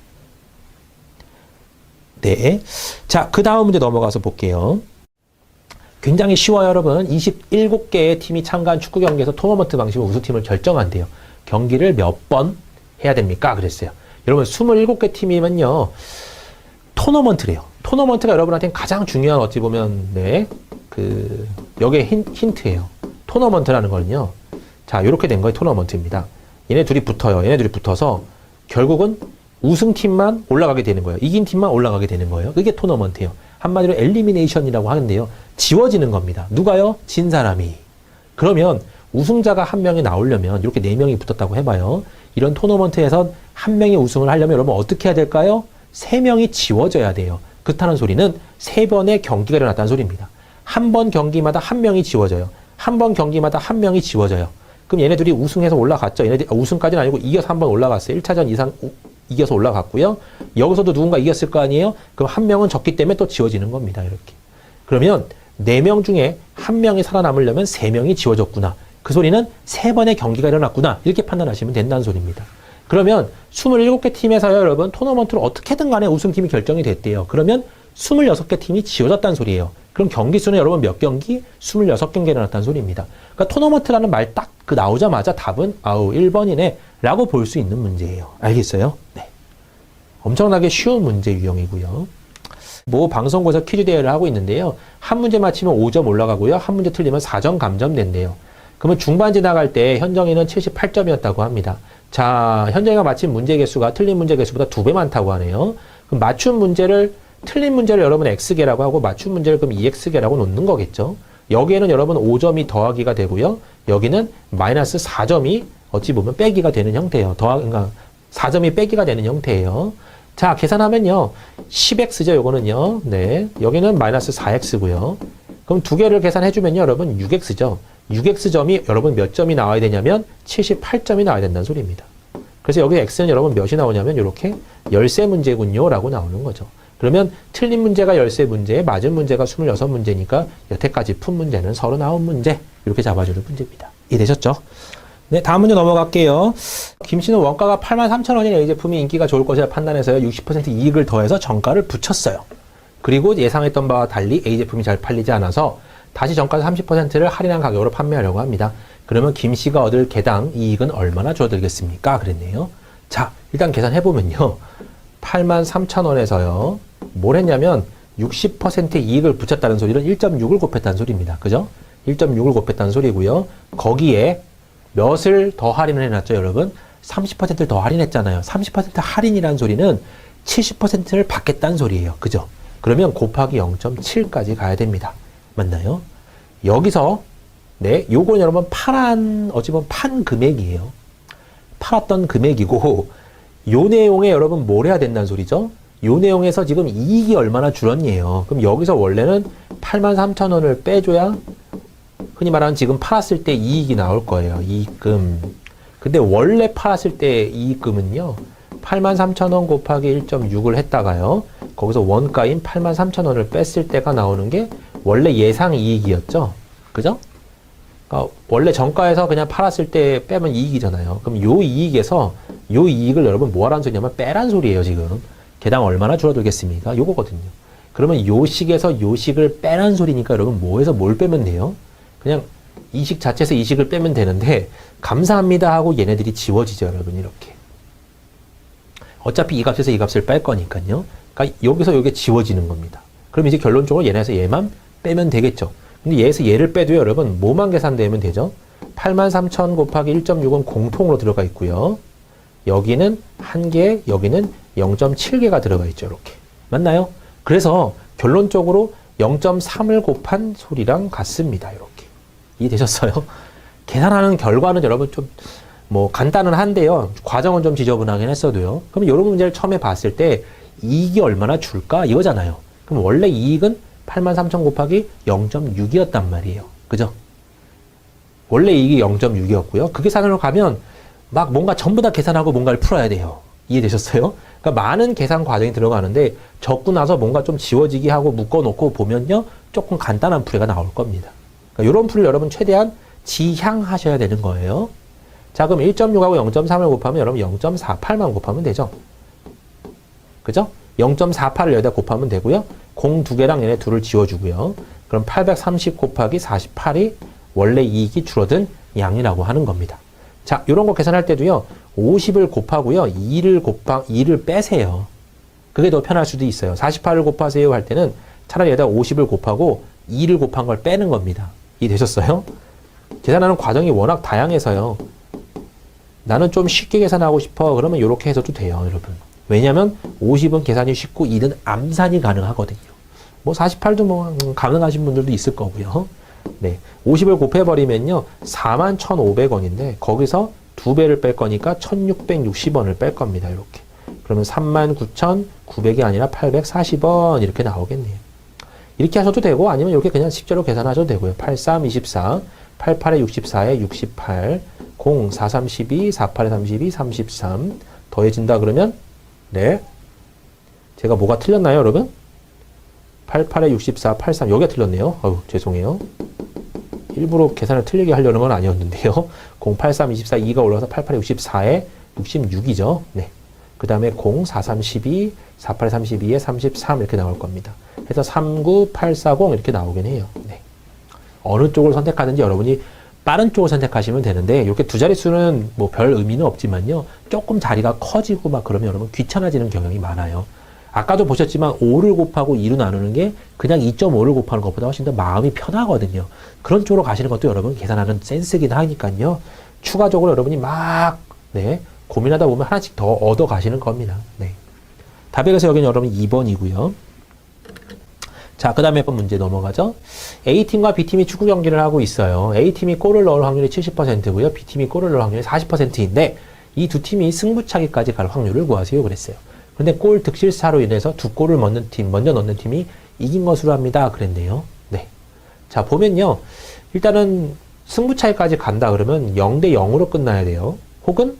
Speaker 1: 네. 자, 그 다음 문제 넘어가서 볼게요. 굉장히 쉬워요, 여러분. 27개의 팀이 참가한 축구 경기에서 토너먼트 방식으로 우승팀을 결정한대요. 경기를 몇 번 해야 됩니까? 그랬어요. 여러분, 27개 팀이면요. 토너먼트래요. 토너먼트가 여러분한테는 가장 중요한 어찌 보면, 네. 여기에 힌트예요. 토너먼트라는 거는요. 자, 이렇게 된 거예요. 토너먼트입니다. 얘네 둘이 붙어요. 얘네 둘이 붙어서 결국은 우승팀만 올라가게 되는 거예요. 이긴 팀만 올라가게 되는 거예요. 그게 토너먼트예요. 한마디로 엘리미네이션이라고 하는데요. 지워지는 겁니다. 누가요? 진 사람이. 그러면 우승자가 한 명이 나오려면 이렇게 4명이 붙었다고 해봐요. 이런 토너먼트에서 한 명이 우승을 하려면 여러분 어떻게 해야 될까요? 3명이 지워져야 돼요. 그렇다는 소리는 3번의 경기가 일어났다는 소리입니다. 한 번 경기마다 한 명이 지워져요. 한 번 경기마다 한 명이 지워져요. 그럼 얘네들이 우승해서 올라갔죠. 얘네들이 우승까지는 아니고 이겨서 한 번 올라갔어요. 1차전 이상 이겨서 올라갔고요. 여기서도 누군가 이겼을 거 아니에요? 그럼 한 명은 졌기 때문에 또 지워지는 겁니다. 이렇게. 그러면 4명 중에 한 명이 살아남으려면 3명이 지워졌구나. 그 소리는 3번의 경기가 일어났구나. 이렇게 판단하시면 된다는 소리입니다. 그러면 27개 팀에서요, 여러분, 토너먼트로 어떻게든 간에 우승팀이 결정이 됐대요. 그러면 26개 팀이 지워졌다는 소리예요. 그럼 경기 수는 여러분 몇 경기? 26경기 일어났다는 소리입니다. 그러니까 토너먼트라는 말 딱 나오자마자 답은 1번이네 라고 볼 수 있는 문제예요. 알겠어요? 네. 엄청나게 쉬운 문제 유형이고요. 뭐 방송국에서 퀴즈 대회를 하고 있는데요. 한 문제 맞히면 5점 올라가고요. 한 문제 틀리면 4점 감점된대요. 그러면 중반 지나갈 때 현정이는 78점이었다고 합니다. 자, 현정이가 맞힌 문제 개수가 틀린 문제 개수보다 2배 많다고 하네요. 그럼 틀린 문제를 여러분 X개라고 하고 맞춘 문제를 그럼 2X개라고 놓는 거겠죠. 여기에는 여러분 5점이 더하기가 되고요. 여기는 마이너스 4점이 어찌 보면 빼기가 되는 형태예요. 그러니까 4점이 빼기가 되는 형태예요. 자, 계산하면요. 10X죠, 요거는요. 네. 여기는 마이너스 4X고요. 그럼 두 개를 계산해주면요, 여러분 6X죠. 6X점이 여러분 몇 점이 나와야 되냐면 78점이 나와야 된다는 소리입니다. 그래서 여기 x는 여러분 몇이 나오냐면 이렇게 열세 문제군요 라고 나오는 거죠. 그러면 틀린 문제가 13문제, 맞은 문제가 26문제니까 여태까지 푼 문제는 39문제 이렇게 잡아주는 문제입니다. 이해되셨죠? 네, 다음 문제 넘어갈게요. 김 씨는 원가가 83,000원인 A 제품이 인기가 좋을 것이라 판단해서요. 60% 이익을 더해서 정가를 붙였어요. 그리고 예상했던 바와 달리 A 제품이 잘 팔리지 않아서 다시 정가 30%를 할인한 가격으로 판매하려고 합니다. 그러면 김 씨가 얻을 개당 이익은 얼마나 줄어들겠습니까? 그랬네요. 자, 일단 계산해보면요. 83,000원에서요. 뭘 했냐면 60% 이익을 붙였다는 소리는 1.6을 곱했다는 소리입니다. 그죠? 1.6을 곱했다는 소리고요. 거기에 몇을 더 할인을 해놨죠, 여러분? 30%를 더 할인했잖아요. 30% 할인이라는 소리는 70%를 받겠다는 소리예요. 그죠? 그러면 곱하기 0.7까지 가야 됩니다. 맞나요? 여기서 네, 요건 여러분 어찌 보면 판 금액이에요. 팔았던 금액이고 요 내용에 여러분 뭘 해야 된다는 소리죠? 요 내용에서 지금 이익이 얼마나 줄었니에요. 그럼 여기서 원래는 83,000원을 빼줘야 흔히 말하는 지금 팔았을 때 이익이 나올 거예요. 이익금. 근데 원래 팔았을 때 이익금은요. 83,000원 곱하기 1.6을 했다가요. 거기서 원가인 83,000원을 뺐을 때가 나오는 게 원래 예상 이익이었죠. 그죠? 그러니까 원래 정가에서 그냥 팔았을 때 빼면 이익이잖아요. 그럼 요 이익에서 요 이익을 여러분 뭐하라는 소리냐면 빼란 소리예요, 지금. 개당 얼마나 줄어들겠습니까? 요거거든요. 그러면 요 식에서 요 식을 빼란 소리니까 여러분 뭐에서 뭘 빼면 돼요? 그냥 이 식 자체에서 이 식을 빼면 되는데 감사합니다 하고 얘네들이 지워지죠, 여러분. 이렇게. 어차피 이 값에서 이 값을 뺄 거니까요. 그러니까 여기서 이게 지워지는 겁니다. 그럼 이제 결론적으로 얘네에서 얘만 빼면 되겠죠. 근데 얘에서 얘를 빼도요, 여러분, 뭐만 계산되면 되죠? 83,000 곱하기 1.6은 공통으로 들어가 있고요. 여기는 1개, 여기는 0.7개가 들어가 있죠, 이렇게. 맞나요? 그래서 결론적으로 0.3을 곱한 소리랑 같습니다, 이렇게. 이해되셨어요? 계산하는 결과는 여러분 좀, 간단은 한데요. 과정은 좀 지저분하긴 했어도요. 그럼 이런 문제를 처음에 봤을 때 이익이 얼마나 줄까? 이거잖아요. 그럼 원래 이익은 83,000 곱하기 0.6이었단 말이에요. 그죠? 원래 이익이 0.6이었고요. 그 계산으로 가면 막 뭔가 전부 다 계산하고 뭔가를 풀어야 돼요. 이해되셨어요? 그러니까 많은 계산 과정이 들어가는데 적고 나서 뭔가 좀 지워지게 하고 묶어놓고 보면요. 조금 간단한 풀이가 나올 겁니다. 그러니까 이런 풀을 여러분 최대한 지향하셔야 되는 거예요. 자, 그럼 1.6하고 0.3을 곱하면 여러분 0.48만 곱하면 되죠. 그죠? 0.48을 여기다 곱하면 되고요. 공 두 개랑 얘네 둘을 지워주고요. 그럼 830 곱하기 48이 원래 이익이 줄어든 양이라고 하는 겁니다. 자, 이런 거 계산할 때도요. 50을 곱하고요. 2를 빼세요. 그게 더 편할 수도 있어요. 48을 곱하세요 할 때는 차라리 여기다 50을 곱하고 2를 곱한 걸 빼는 겁니다. 이해되셨어요? 계산하는 과정이 워낙 다양해서요. 나는 좀 쉽게 계산하고 싶어. 그러면 이렇게 해서도 돼요, 여러분. 왜냐면 50은 계산이 쉽고 2는 암산이 가능하거든요. 48도 가능하신 분들도 있을 거고요. 네. 50을 곱해버리면요. 41,500원인데 거기서 2배를 뺄 거니까 1,660원을 뺄 겁니다. 이렇게. 그러면 39,900이 아니라 840원 이렇게 나오겠네요. 이렇게 하셔도 되고 아니면 이렇게 그냥 식재로 계산하셔도 되고요. 83, 24, 88에 64에 68, 0, 4, 32, 48에 32, 33 더해진다 그러면 네. 제가 뭐가 틀렸나요, 여러분? 88에 64, 83 여기가 틀렸네요. 아유, 죄송해요. 일부러 계산을 틀리게 하려는 건 아니었는데요. 0, 83, 24, 2가 올라가서 88에 64에 66이죠. 네. 그 다음에 0, 4, 32, 48에 32에 33 이렇게 나올 겁니다. 해서 39, 840 이렇게 나오긴 해요. 네. 어느 쪽을 선택하든지 여러분이 빠른 쪽을 선택하시면 되는데 이렇게 두 자릿수는 별 의미는 없지만요. 조금 자리가 커지고 막 그러면 여러분 귀찮아지는 경향이 많아요. 아까도 보셨지만 5를 곱하고 2로 나누는 게 그냥 2.5를 곱하는 것보다 훨씬 더 마음이 편하거든요. 그런 쪽으로 가시는 것도 여러분 계산하는 센스긴 하니까요. 추가적으로 여러분이 막 고민하다 보면 하나씩 더 얻어 가시는 겁니다. 네. 답에 그래서 여기는 여러분 2번이고요. 자, 그 다음에 문제 넘어가죠. A팀과 B팀이 축구 경기를 하고 있어요. A팀이 골을 넣을 확률이 70%고요. B팀이 골을 넣을 확률이 40%인데 이 두 팀이 승부차기까지 갈 확률을 구하세요. 그랬어요. 그런데 골 득실사로 인해서 두 골을 먼저 넣는 팀이 이긴 것으로 합니다. 그랬네요. 네. 자, 보면요. 일단은 승부차기까지 간다 그러면 0대 0으로 끝나야 돼요. 혹은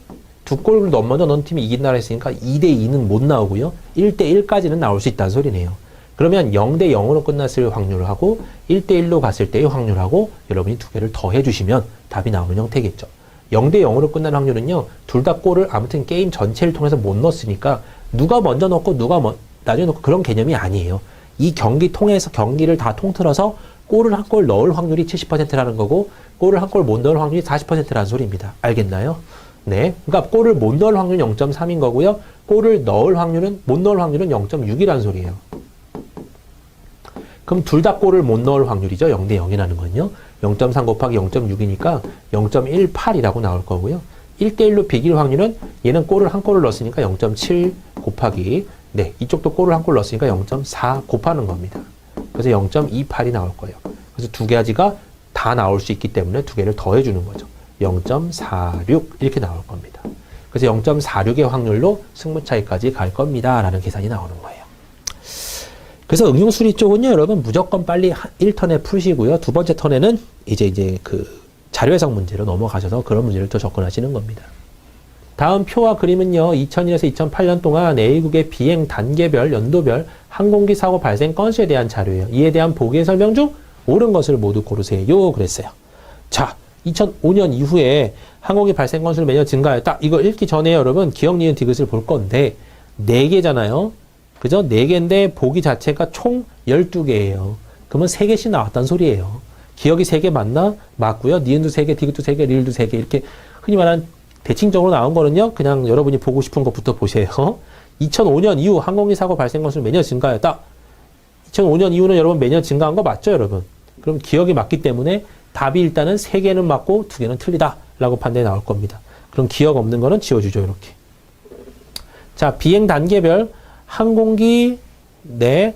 Speaker 1: 두 골을 먼저 넣은 팀이 이긴다고 했으니까 2대2는 못 나오고요. 1대1까지는 나올 수 있다는 소리네요. 그러면 0대0으로 끝났을 확률하고 1대1로 갔을 때의 확률하고 여러분이 두 개를 더해 주시면 답이 나오는 형태겠죠. 0대0으로 끝난 확률은요. 둘 다 골을 아무튼 게임 전체를 통해서 못 넣었으니까 누가 먼저 넣고 누가 나중에 넣고 그런 개념이 아니에요. 이 경기 통해서 경기를 다 통틀어서 골을 한 골 넣을 확률이 70%라는 거고 골을 한 골 못 넣을 확률이 40%라는 소리입니다. 알겠나요? 네. 그러니까 골을 못 넣을 확률은 0.3인 거고요. 골을 넣을 확률은 못 넣을 확률은 0.6이라는 소리예요. 그럼 둘 다 골을 못 넣을 확률이죠. 0대 0이라는 건요. 0.3 곱하기 0.6이니까 0.18이라고 나올 거고요. 1대1로 비길 확률은 얘는 골을 한 골을 넣었으니까 0.7 곱하기 네, 이쪽도 골을 한 골 넣었으니까 0.4 곱하는 겁니다. 그래서 0.28이 나올 거예요. 그래서 두 가지가 다 나올 수 있기 때문에 두 개를 더해주는 거죠. 0.46 이렇게 나올 겁니다. 그래서 0.46의 확률로 승부 차이까지 갈 겁니다. 라는 계산이 나오는 거예요. 그래서 응용수리 쪽은요, 여러분 무조건 빨리 1턴에 푸시고요. 두 번째 턴에는 이제 그 자료 해석 문제로 넘어가셔서 그런 문제를 또 접근하시는 겁니다. 다음 표와 그림은요, 2001에서 2008년 동안 A국의 비행 단계별, 연도별 항공기 사고 발생 건수에 대한 자료예요. 이에 대한 보기의 설명 중 옳은 것을 모두 고르세요. 그랬어요. 자, 2005년 이후에 항공기 발생 건수를 매년 증가했다. 이거 읽기 전에 여러분 기억, 니은, 디귿을 볼 건데 4개잖아요. 그죠? 4개인데 보기 자체가 총 12개예요. 그러면 3개씩 나왔단 소리예요. 기억이 3개 맞나? 맞고요. 니은도 3개, 디귿도 3개, 리을도 3개 이렇게 흔히 말하는 대칭적으로 나온 거는요. 그냥 여러분이 보고 싶은 것부터 보세요. 2005년 이후 항공기 사고 발생 건수는 매년 증가했다. 2005년 이후는 여러분 매년 증가한 거 맞죠, 여러분? 그럼 기억이 맞기 때문에 답이 일단은 3개는 맞고 2개는 틀리다 라고 판단이 나올 겁니다. 그럼 기억 없는 거는 지워주죠, 이렇게. 자, 비행 단계별 항공기 내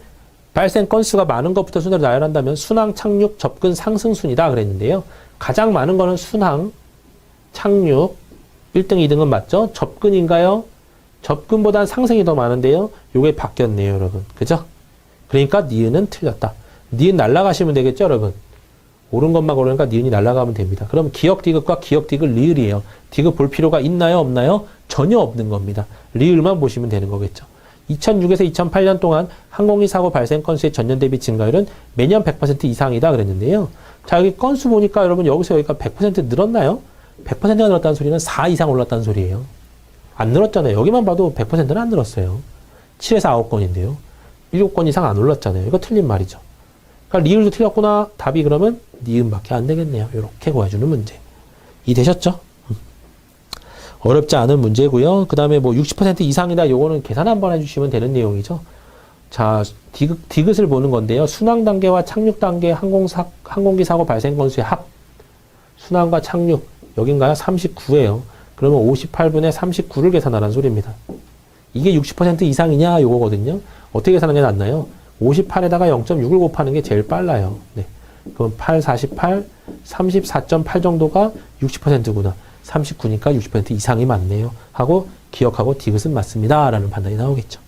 Speaker 1: 발생 건수가 많은 것부터 순으로 나열한다면 순항, 착륙, 접근, 상승 순이다 그랬는데요. 가장 많은 거는 순항, 착륙, 1등, 2등은 맞죠? 접근인가요? 접근보단 상승이 더 많은데요. 요게 바뀌었네요, 여러분. 그죠? 그러니까 니은은 틀렸다. 니은 날라가시면 되겠죠, 여러분? 옳은 것만 고르니까 니은이 날라가면 됩니다. 그럼 기억 디귿과 기억 디귿 리을이에요. 디귿 볼 필요가 있나요, 없나요? 전혀 없는 겁니다. 리을만 보시면 되는 거겠죠. 2006에서 2008년 동안 항공기 사고 발생 건수의 전년 대비 증가율은 매년 100% 이상이다 그랬는데요. 자, 여기 건수 보니까 여러분 여기서 여기가 100% 늘었나요? 100%가 늘었다는 소리는 4 이상 올랐다는 소리예요. 안 늘었잖아요. 여기만 봐도 100%는 안 늘었어요. 7에서 9건인데요. 7건 이상 안 올랐잖아요. 이거 틀린 말이죠. 그러니까 리을도 틀렸구나. 답이 그러면 니은밖에 안 되겠네요. 이렇게 구해주는 문제. 이해되셨죠? 어렵지 않은 문제고요. 그 다음에 뭐 60% 이상이다. 요거는 계산 한번 해주시면 되는 내용이죠. 자, 디귿을 보는 건데요. 순항 단계와 착륙 단계 항공기 사고 발생 건수의 합. 순항과 착륙. 여긴가요? 39예요. 그러면 58분의 39를 계산하라는 소리입니다. 이게 60% 이상이냐? 요거거든요. 어떻게 계산하는 게 낫나요? 58에다가 0.6을 곱하는 게 제일 빨라요. 네. 그럼 8, 48, 34.8 정도가 60%구나. 39니까 60% 이상이 맞네요. 하고 기억하고 디귿은 맞습니다. 라는 판단이 나오겠죠.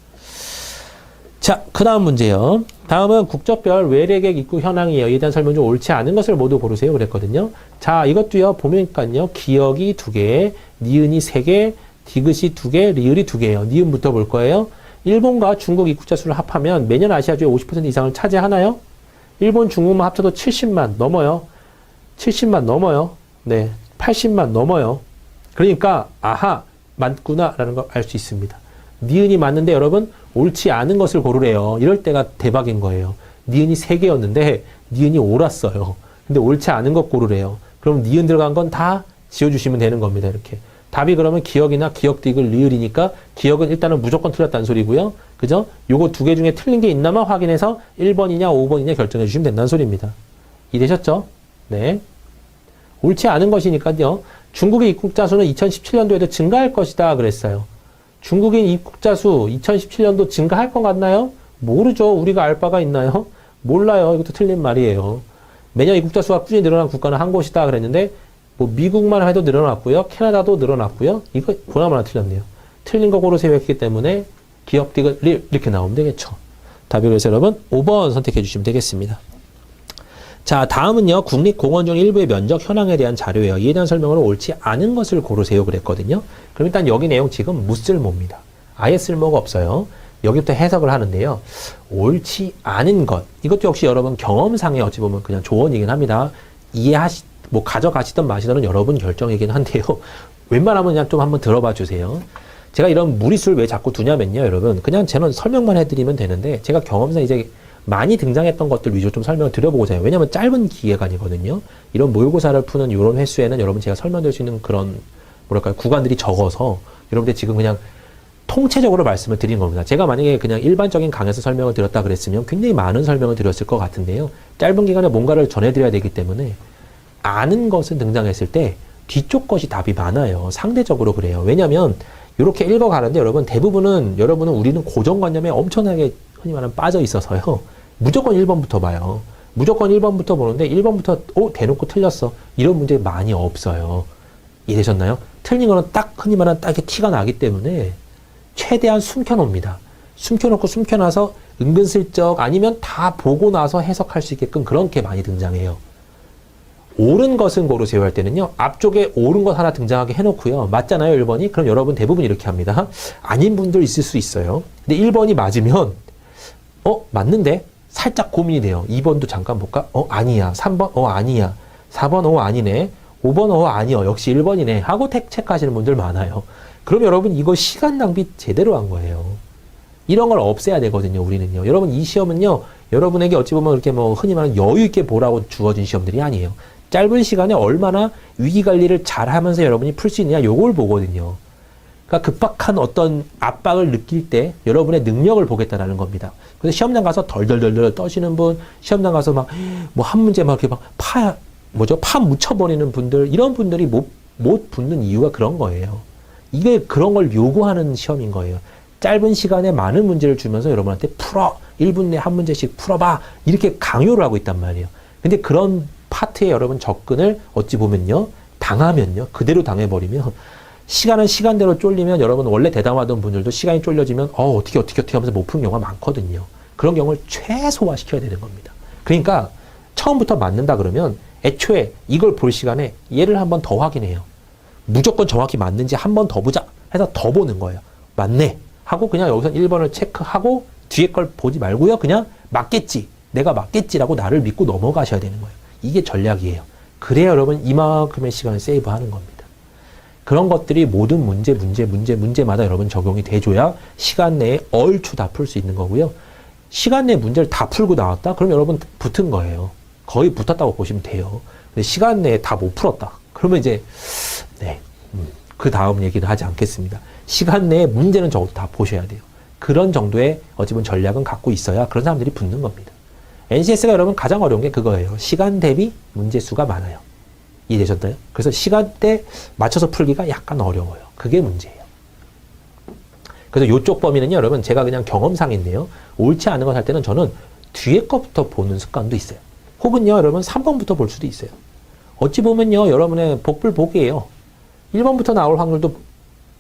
Speaker 1: 자, 그 다음 문제요. 다음은 국적별 외래객 입국 현황이에요. 이에 대한 설명 중 옳지 않은 것을 모두 고르세요. 그랬거든요. 자, 이것도요. 보면요. 기억이 2개, 니은이 3개, 디귿이 2개, 리을이 2개예요. 니은부터 볼 거예요. 일본과 중국 입국자 수를 합하면 매년 아시아주의 50% 이상을 차지하나요? 일본, 중국만 합쳐도 70만 넘어요. 70만 넘어요. 네. 80만 넘어요. 그러니까 아하 맞구나 라는 걸 알 수 있습니다. 니은이 맞는데 여러분 옳지 않은 것을 고르래요. 이럴 때가 대박인 거예요. 니은이 3개였는데 니은이 옳았어요. 근데 옳지 않은 것 고르래요. 그럼 니은 들어간 건 다 지워주시면 되는 겁니다. 이렇게. 답이 그러면 기억이나 기억 디귿 리을이니까 기억은 일단은 무조건 틀렸다는 소리고요. 그죠? 요거 2개 중에 틀린 게 있나만 확인해서 1번이냐 5번이냐 결정해 주시면 된다는 소리입니다. 이해되셨죠? 네. 옳지 않은 것이니까요. 중국의 입국자 수는 2017년도에도 증가할 것이다 그랬어요. 중국인 입국자 수 2017년도 증가할 것 같나요? 모르죠. 우리가 알 바가 있나요? 몰라요. 이것도 틀린 말이에요. 매년 입국자 수가 꾸준히 늘어난 국가는 한 곳이다 그랬는데 뭐 미국만 해도 늘어났고요. 캐나다도 늘어났고요. 이거 보나마나 틀렸네요. 틀린 거 고르세요 했기 때문에 기억 디귿 이렇게 나오면 되겠죠. 답이 그래서 여러분 5번 선택해 주시면 되겠습니다. 자, 다음은요. 국립공원 중 일부의 면적 현황에 대한 자료예요. 이에 대한 설명으로 옳지 않은 것을 고르세요 그랬거든요. 그럼 일단 여기 내용 지금 무쓸모입니다. 아예 쓸모가 없어요. 여기부터 해석을 하는데요. 옳지 않은 것. 이것도 역시 여러분 경험상에 어찌 보면 그냥 조언이긴 합니다. 뭐 가져가시던 마시던 여러분 결정이긴 한데요. 웬만하면 그냥 좀 한번 들어봐 주세요. 제가 이런 무리수를 왜 자꾸 두냐면요, 여러분. 그냥 저는 설명만 해드리면 되는데, 제가 경험상 이제 많이 등장했던 것들 위주로 좀 설명을 드려보고자 해요. 왜냐면 짧은 기획안이거든요. 이런 모의고사를 푸는 이런 횟수에는 여러분 제가 설명드릴 수 있는 그런, 뭐랄까요, 구간들이 적어서, 여러분들 지금 그냥 통체적으로 말씀을 드린 겁니다. 제가 만약에 그냥 일반적인 강에서 설명을 드렸다 그랬으면 굉장히 많은 설명을 드렸을 것 같은데요. 짧은 기간에 뭔가를 전해드려야 되기 때문에, 아는 것은 등장했을 때, 뒤쪽 것이 답이 많아요. 상대적으로 그래요. 왜냐면, 이렇게 읽어가는데 여러분 대부분은 우리는 고정관념에 엄청나게 흔히 말하면 빠져 있어서요. 무조건 1번부터 봐요. 무조건 1번부터 보는데 1번부터 대놓고 틀렸어. 이런 문제 많이 없어요. 이해되셨나요? 틀린 거는 딱 흔히 말하는 딱 이렇게 티가 나기 때문에 최대한 숨겨놓습니다. 숨겨놔서 은근슬쩍 아니면 다 보고 나서 해석할 수 있게끔 그런 게 많이 등장해요. 옳은 것은 고르세요 할 때는요. 앞쪽에 옳은 것 하나 등장하게 해놓고요. 맞잖아요, 1번이? 그럼 여러분 대부분 이렇게 합니다. 아닌 분들 있을 수 있어요. 근데 1번이 맞으면 맞는데? 살짝 고민이 돼요. 2번도 잠깐 볼까? 아니야. 3번? 아니야. 4번? 아니네. 5번? 아니요. 역시 1번이네. 하고 체크하시는 분들 많아요. 그럼 여러분 이거 시간 낭비 제대로 한 거예요. 이런 걸 없애야 되거든요, 우리는요. 여러분 이 시험은요. 여러분에게 어찌 보면 이렇게 뭐 흔히 말하는 여유 있게 보라고 주어진 시험들이 아니에요. 짧은 시간에 얼마나 위기관리를 잘 하면서 여러분이 풀 수 있느냐, 요걸 보거든요. 그러니까 급박한 어떤 압박을 느낄 때 여러분의 능력을 보겠다라는 겁니다. 그래서 시험장 가서 덜덜덜덜 떠시는 분, 시험장 가서 막, 뭐 한 문제 막 이렇게 막 파 묻혀버리는 분들, 이런 분들이 못 붙는 이유가 그런 거예요. 이게 그런 걸 요구하는 시험인 거예요. 짧은 시간에 많은 문제를 주면서 여러분한테 1분 내에 한 문제씩 풀어봐. 이렇게 강요를 하고 있단 말이에요. 근데 그런 파트에 여러분 접근을 어찌 보면요. 당하면요. 그대로 당해버리면 시간은 시간대로 쫄리면 여러분 원래 대담하던 분들도 시간이 쫄려지면 어떻게 하면서 못 푸는 경우가 많거든요. 그런 경우를 최소화시켜야 되는 겁니다. 그러니까 처음부터 맞는다 그러면 애초에 이걸 볼 시간에 얘를 한번 더 확인해요. 무조건 정확히 맞는지 한 번 더 보자 해서 더 보는 거예요. 맞네 하고 그냥 여기서 1번을 체크하고 뒤에 걸 보지 말고요. 그냥 맞겠지. 내가 맞겠지라고 나를 믿고 넘어가셔야 되는 거예요. 이게 전략이에요. 그래야 여러분 이만큼의 시간을 세이브하는 겁니다. 그런 것들이 모든 문제마다 여러분 적용이 돼줘야 시간 내에 얼추 다 풀 수 있는 거고요. 시간 내에 문제를 다 풀고 나왔다? 그럼 여러분 붙은 거예요. 거의 붙었다고 보시면 돼요. 근데 시간 내에 다 못 풀었다. 그러면 이제 그 다음 얘기는 하지 않겠습니다. 시간 내에 문제는 적어도 다 보셔야 돼요. 그런 정도의 어찌 보면 전략은 갖고 있어야 그런 사람들이 붙는 겁니다. NCS가 여러분 가장 어려운 게 그거예요. 시간 대비 문제 수가 많아요. 이해되셨나요? 그래서 시간대 맞춰서 풀기가 약간 어려워요. 그게 문제예요. 그래서 이쪽 범위는요, 여러분 제가 그냥 경험상인데요. 옳지 않은 것 할 때는 저는 뒤에 거부터 보는 습관도 있어요. 혹은요, 여러분 3번부터 볼 수도 있어요. 어찌 보면요, 여러분의 복불복이에요. 1번부터 나올 확률도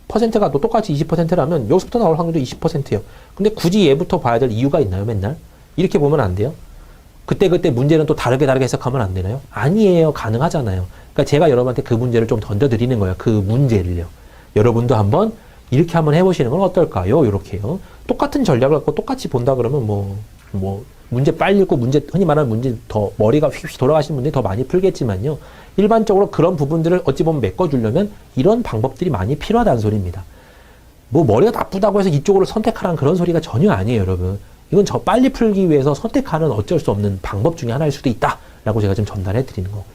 Speaker 1: 퍼센트가 또 똑같이 20%라면 여기서부터 나올 확률도 20%예요. 근데 굳이 얘부터 봐야 될 이유가 있나요, 맨날? 이렇게 보면 안 돼요? 그때 문제는 또 다르게 해석하면 안 되나요? 아니에요. 가능하잖아요. 그러니까 제가 여러분한테 그 문제를 좀 던져드리는 거예요. 그 문제를요. 여러분도 한번 이렇게 한번 해보시는 건 어떨까요? 이렇게요. 똑같은 전략을 갖고 똑같이 본다 그러면 문제 빨리 읽고 흔히 말하는 문제 더 머리가 휙휙 돌아가시는 분들이 더 많이 풀겠지만요. 일반적으로 그런 부분들을 어찌 보면 메꿔주려면 이런 방법들이 많이 필요하다는 소리입니다. 머리가 나쁘다고 해서 이쪽으로 선택하라는 그런 소리가 전혀 아니에요, 여러분. 이건 저 빨리 풀기 위해서 선택하는 어쩔 수 없는 방법 중에 하나일 수도 있다라고 제가 좀 전달해 드리는 거고요.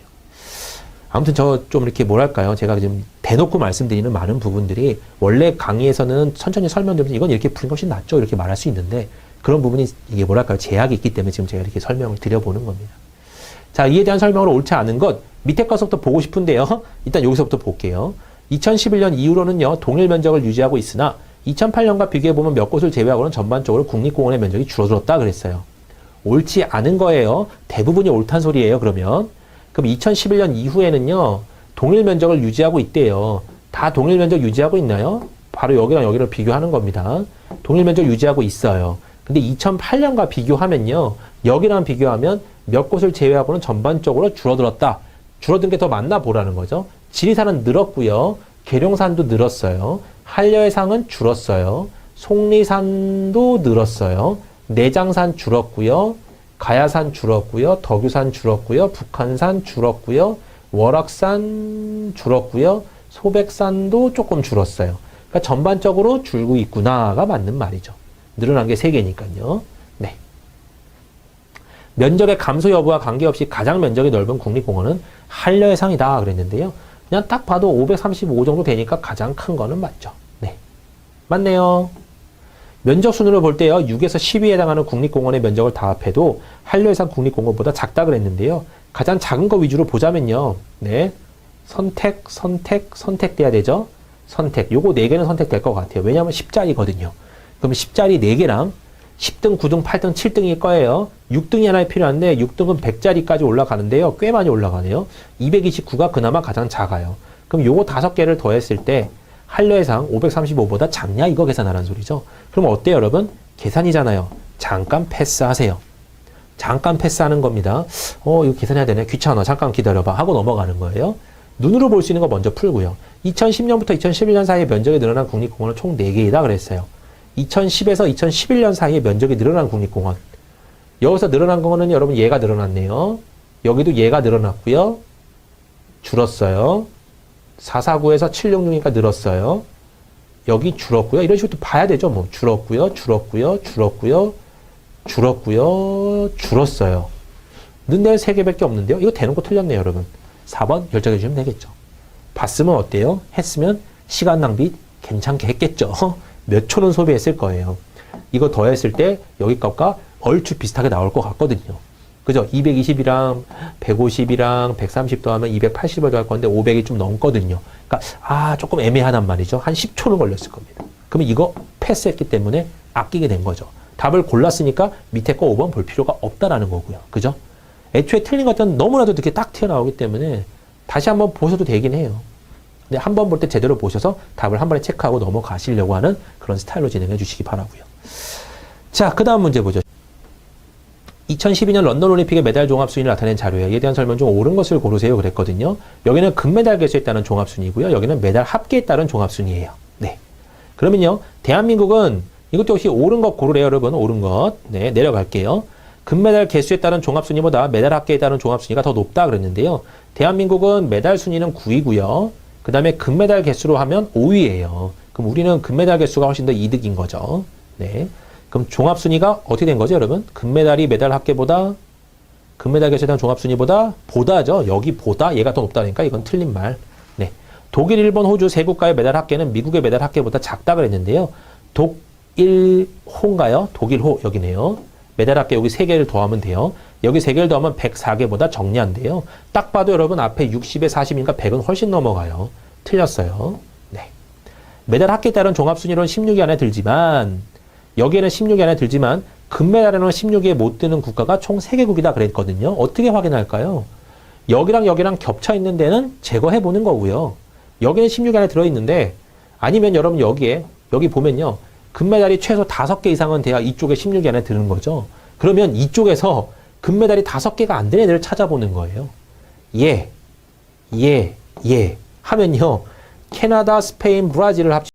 Speaker 1: 아무튼 저 좀 이렇게 뭐랄까요. 제가 지금 대놓고 말씀드리는 많은 부분들이 원래 강의에서는 천천히 설명드리면서 이건 이렇게 푸는 것이 낫죠. 이렇게 말할 수 있는데 그런 부분이 이게 뭐랄까요. 제약이 있기 때문에 지금 제가 이렇게 설명을 드려보는 겁니다. 자, 이에 대한 설명으로 옳지 않은 것 밑에 것부터 보고 싶은데요. 일단 여기서부터 볼게요. 2011년 이후로는요. 동일 면적을 유지하고 있으나 2008년과 비교해보면 몇 곳을 제외하고는 전반적으로 국립공원의 면적이 줄어들었다 그랬어요. 옳지 않은 거예요. 대부분이 옳단 소리예요, 그러면. 그럼 2011년 이후에는요, 동일 면적을 유지하고 있대요. 다 동일 면적 유지하고 있나요? 바로 여기랑 여기를 비교하는 겁니다. 동일 면적 유지하고 있어요. 근데 2008년과 비교하면요, 여기랑 비교하면 몇 곳을 제외하고는 전반적으로 줄어들었다. 줄어든 게 더 많나 보라는 거죠. 지리산은 늘었고요. 계룡산도 늘었어요. 한려해상은 줄었어요. 속리산도 늘었어요. 내장산 줄었고요. 가야산 줄었고요. 덕유산 줄었고요. 북한산 줄었고요. 월악산 줄었고요. 소백산도 조금 줄었어요. 그러니까 전반적으로 줄고 있구나가 맞는 말이죠. 늘어난 게 3개니까요. 네. 면적의 감소 여부와 관계없이 가장 면적이 넓은 국립공원은 한려해상이다 그랬는데요. 그냥 딱 봐도 535 정도 되니까 가장 큰 거는 맞죠. 네. 맞네요. 면적 순으로 볼 때요. 6에서 10위에 해당하는 국립공원의 면적을 다 합해도 한려해상 국립공원보다 작다 그랬는데요. 가장 작은 거 위주로 보자면요. 네. 선택돼야 되죠. 선택. 요거 4개는 선택될 것 같아요. 왜냐하면 10자리거든요. 그럼 10자리 4개랑 10등, 9등, 8등, 7등일 거예요. 6등이 하나 필요한데 6등은 100자리까지 올라가는데요. 꽤 많이 올라가네요. 229가 그나마 가장 작아요. 그럼 요거 5개를 더했을 때 한려해상 535보다 작냐 이거 계산하라는 소리죠. 그럼 어때요 여러분? 계산이잖아요. 잠깐 패스하세요. 잠깐 패스하는 겁니다. 이거 계산해야 되네. 귀찮아. 잠깐 기다려봐. 하고 넘어가는 거예요. 눈으로 볼 수 있는 거 먼저 풀고요. 2010년부터 2011년 사이에 면적이 늘어난 국립공원은 총 4개이다 그랬어요. 2010에서 2011년 사이에 면적이 늘어난 국립공원. 여기서 늘어난 거는 여러분 얘가 늘어났네요. 여기도 얘가 늘어났고요. 줄었어요. 449에서 766이니까 늘었어요. 여기 줄었고요. 이런 식으로 봐야 되죠. 뭐 줄었고요. 줄었어요. 는 데는 3개밖에 없는데요. 이거 되는 거 틀렸네요, 여러분. 4번 결정해 주시면 되겠죠. 봤으면 어때요? 했으면 시간 낭비 괜찮게 했겠죠. 몇 초는 소비했을 거예요. 이거 더했을 때 여기 값과 얼추 비슷하게 나올 것 같거든요. 그죠? 220이랑 150이랑 130 더하면 280을 더할 건데 500이 좀 넘거든요. 그러니까 조금 애매하단 말이죠. 한 10초는 걸렸을 겁니다. 그러면 이거 패스했기 때문에 아끼게 된 거죠. 답을 골랐으니까 밑에 거 5번 볼 필요가 없다라는 거고요. 그죠? 애초에 틀린 것들은 너무나도 이렇게 딱 튀어나오기 때문에 다시 한번 보셔도 되긴 해요. 근데 한 번 볼 때 제대로 보셔서 답을 한 번에 체크하고 넘어가시려고 하는 그런 스타일로 진행해 주시기 바라고요. 자, 그 다음 문제 보죠. 2012년 런던 올림픽의 메달 종합 순위를 나타낸 자료에 이에 대한 설명 중 옳은 것을 고르세요 그랬거든요. 여기는 금메달 개수에 따른 종합 순위고요. 여기는 메달 합계에 따른 종합 순위예요. 네. 그러면요. 대한민국은 이것도 역시 옳은 것 고르래요, 여러분. 옳은 것. 네, 내려갈게요. 금메달 개수에 따른 종합 순위보다 메달 합계에 따른 종합 순위가 더 높다 그랬는데요. 대한민국은 메달 순위는 9위고요. 그 다음에 금메달 개수로 하면 5위예요. 그럼 우리는 금메달 개수가 훨씬 더 이득인 거죠. 네. 그럼 종합순위가 어떻게 된 거죠, 여러분? 금메달이 메달 합계보다, 금메달 개수에 대한 종합순위보다, 보다죠. 여기 보다, 얘가 더 높다니까 이건 틀린 말. 네. 독일, 일본, 호주 세 국가의 메달 합계는 미국의 메달 합계보다 작다 그랬는데요. 독일호인가요? 독일호, 여기네요. 메달 합계 여기 3개를 더하면 돼요. 여기 3개를 더하면 104개보다 정리한대요. 딱 봐도 여러분 앞에 60에 40이니까 100은 훨씬 넘어가요. 틀렸어요. 네. 메달 합계에 따른 종합순위로는 16위 안에 들지만, 여기에는 16위 안에 들지만 금메달에는 16위에 못 드는 국가가 총 3개국이다 그랬거든요. 어떻게 확인할까요? 여기랑 여기랑 겹쳐 있는 데는 제거해 보는 거고요. 여기는 16위 안에 들어있는데 아니면 여러분 여기 보면요. 금메달이 최소 5개 이상은 돼야 이쪽에 16위 안에 드는 거죠. 그러면 이쪽에서 금메달이 5개가 안 되는 애들을 찾아보는 거예요. 하면요. 캐나다, 스페인, 브라질을 합치면